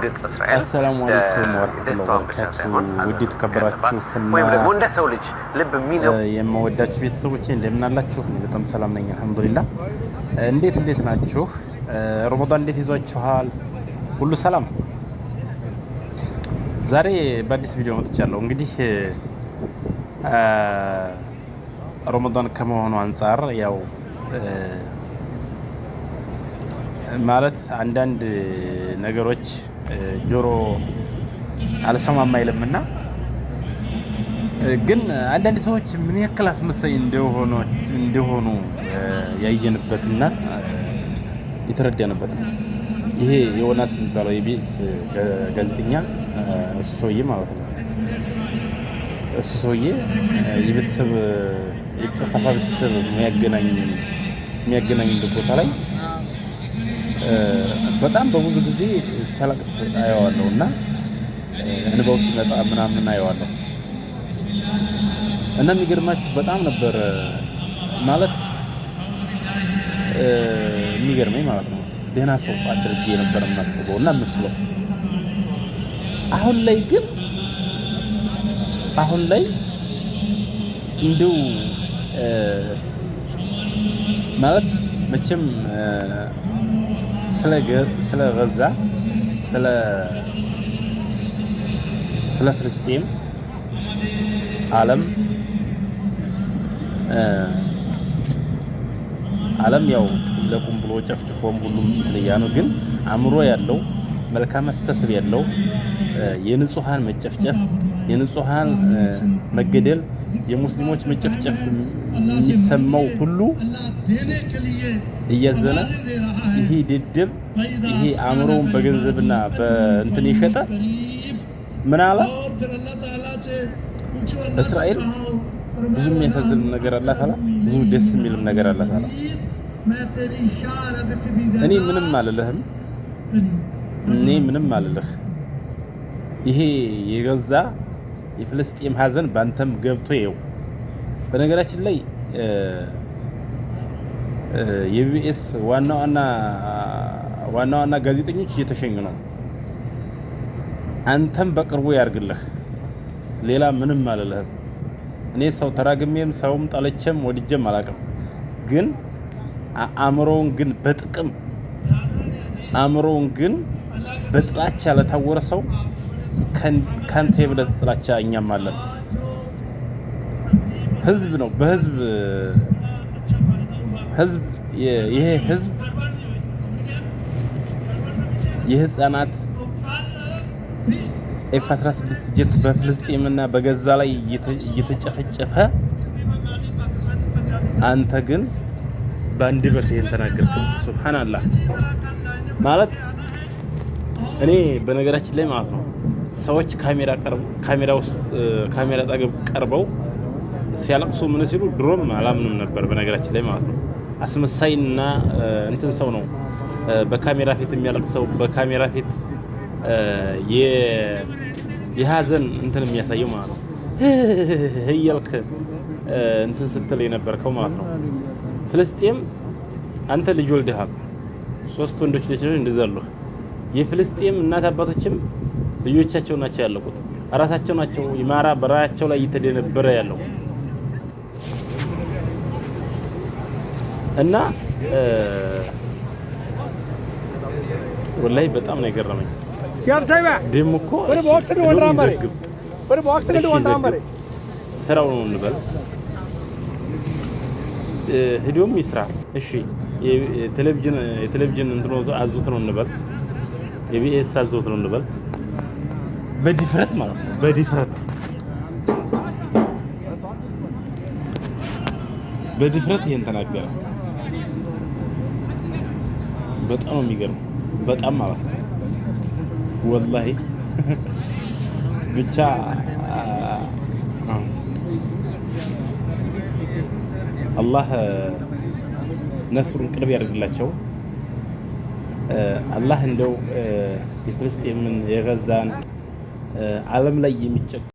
በእርግጥ እስራኤል አሰላሙ አለይኩም ወራህመቱላሂ ወበረካቱ። ውድ ተከበራችሁና ወይም ደግሞ እንደ ሰው ልጅ ልብ የሚለው የምወዳችሁ ቤተሰቦቼ እንደምን አላችሁ? እኔ በጣም ሰላም ነኝ አልሐምዱሊላህ። እንዴት ናችሁ? ረመዳን እንዴት ይዟችኋል? ሁሉ ሰላም? ዛሬ በአዲስ ቪዲዮ መጥቻለሁ። እንግዲህ ረመዳን ከመሆኑ አንፃር ያው ማለት አንዳንድ ነገሮች ጆሮ አልሰማም አይልምና ግን አንዳንድ ሰዎች ምን ያክል አስመሳይ እንደሆኑ ያየንበትና የተረዳንበት ነው። ይሄ ዮናስ የሚባለው የቢኤስ ጋዜጠኛ እሱ ሰውዬ ማለት ነው። እሱ ሰውዬ የቤተሰብ የጠፋፋ ቤተሰብ የሚያገናኝ ቦታ ላይ በጣም በብዙ ጊዜ ሲያለቅስ አየዋለሁ እና እንባው ሲመጣ ምናምን አየዋለሁ እና የሚገርማችሁ በጣም ነበር ማለት የሚገርመኝ ማለት ነው። ደህና ሰው አድርጌ ነበር የማስበው እና የምስለው። አሁን ላይ እንደው ማለት መቼም ስለ ጋዛ ስለ ፍልስጤም ዓለም ያው ለቁም ብሎ ጨፍጭፎም ሁሉም እንትልያ ነው። ግን አእምሮ ያለው መልካም አስተሳሰብ ያለው የንጹሃን መጨፍጨፍ፣ የንጹሃን መገደል፣ የሙስሊሞች መጨፍጨፍ የሚሰማው ሁሉ እያዘነ ይሄ ድድብ ይሄ አእምሮውን በገንዘብና በእንትን የሸጠ ምን አለ እስራኤል ብዙ የሚያሳዝን ነገር አላት አለ፣ ብዙ ደስ የሚልም ነገር አላት አለ። እኔ ምንም አልልህ። ይሄ የገዛ የፍልስጤም ሀዘን ባንተም ገብቶ ይኸው። በነገራችን ላይ የቢኤስ ዋና ዋና ጋዜጠኞች እየተሸኙ ነው። አንተም በቅርቡ ያርግልህ። ሌላ ምንም አልልህም። እኔ ሰው ተራግሜም ሰውም ጠለቸም ወድጀም አላውቅም። ግን አእምሮውን ግን በጥላቻ ለታወረ ሰው ካንተ የበለጠ ጥላቻ እኛም አለን። ህዝብ ነው በህዝብ ይሄ ህዝብ የህፃናት ኤፍ-16 ጀት በፍልስጤምና በጋዛ ላይ እየተጨፈጨፈ አንተ ግን ባንድ በት ይሄን ተናገርክ። ሱብሃንአላህ ማለት እኔ በነገራችን ላይ ማለት ነው ሰዎች ካሜራ አጠገብ ቀርበው ሲያለቅሱ ምን ሲሉ ድሮም አላምንም ነበር በነገራችን ላይ ማለት ነው። አስመሳይና እንትን ሰው ነው በካሜራ ፊት የሚያለቅሰው፣ በካሜራ ፊት የሀዘን እንትን የሚያሳየው ማለት ነው። እያልክ እንትን ስትል የነበርከው ማለት ነው። ፍልስጤም አንተ ልጅ ወልደሃል፣ 3 ወንዶች ልጆች እንደዛሉ። የፍልስጤም እናት አባቶችም ልጆቻቸው ናቸው ያለቁት፣ ራሳቸው ናቸው ይማራ በራያቸው ላይ እየተደነበረ ያለው እና ወላሂ በጣም ነው የገረመኝ። ደሞ እኮ ስራው ነው እንበል ሄዶም ይስራ። እሺ የቴሌቪዥን እንትኖ አዙት ነው እንበል፣ የቢኤስ አዙት ነው እንበል። በዲፍረት ማለት ነው በዲፍረት ይሄን ተናገረ። በጣም ነው የሚገርም፣ በጣም ማለት ነው ወላሂ። ብቻ አላህ ነስሩን ቅርብ ያደርግላቸው። አላህ እንደው የፍልስጤምን የጋዛን ዓለም ላይ የሚጨ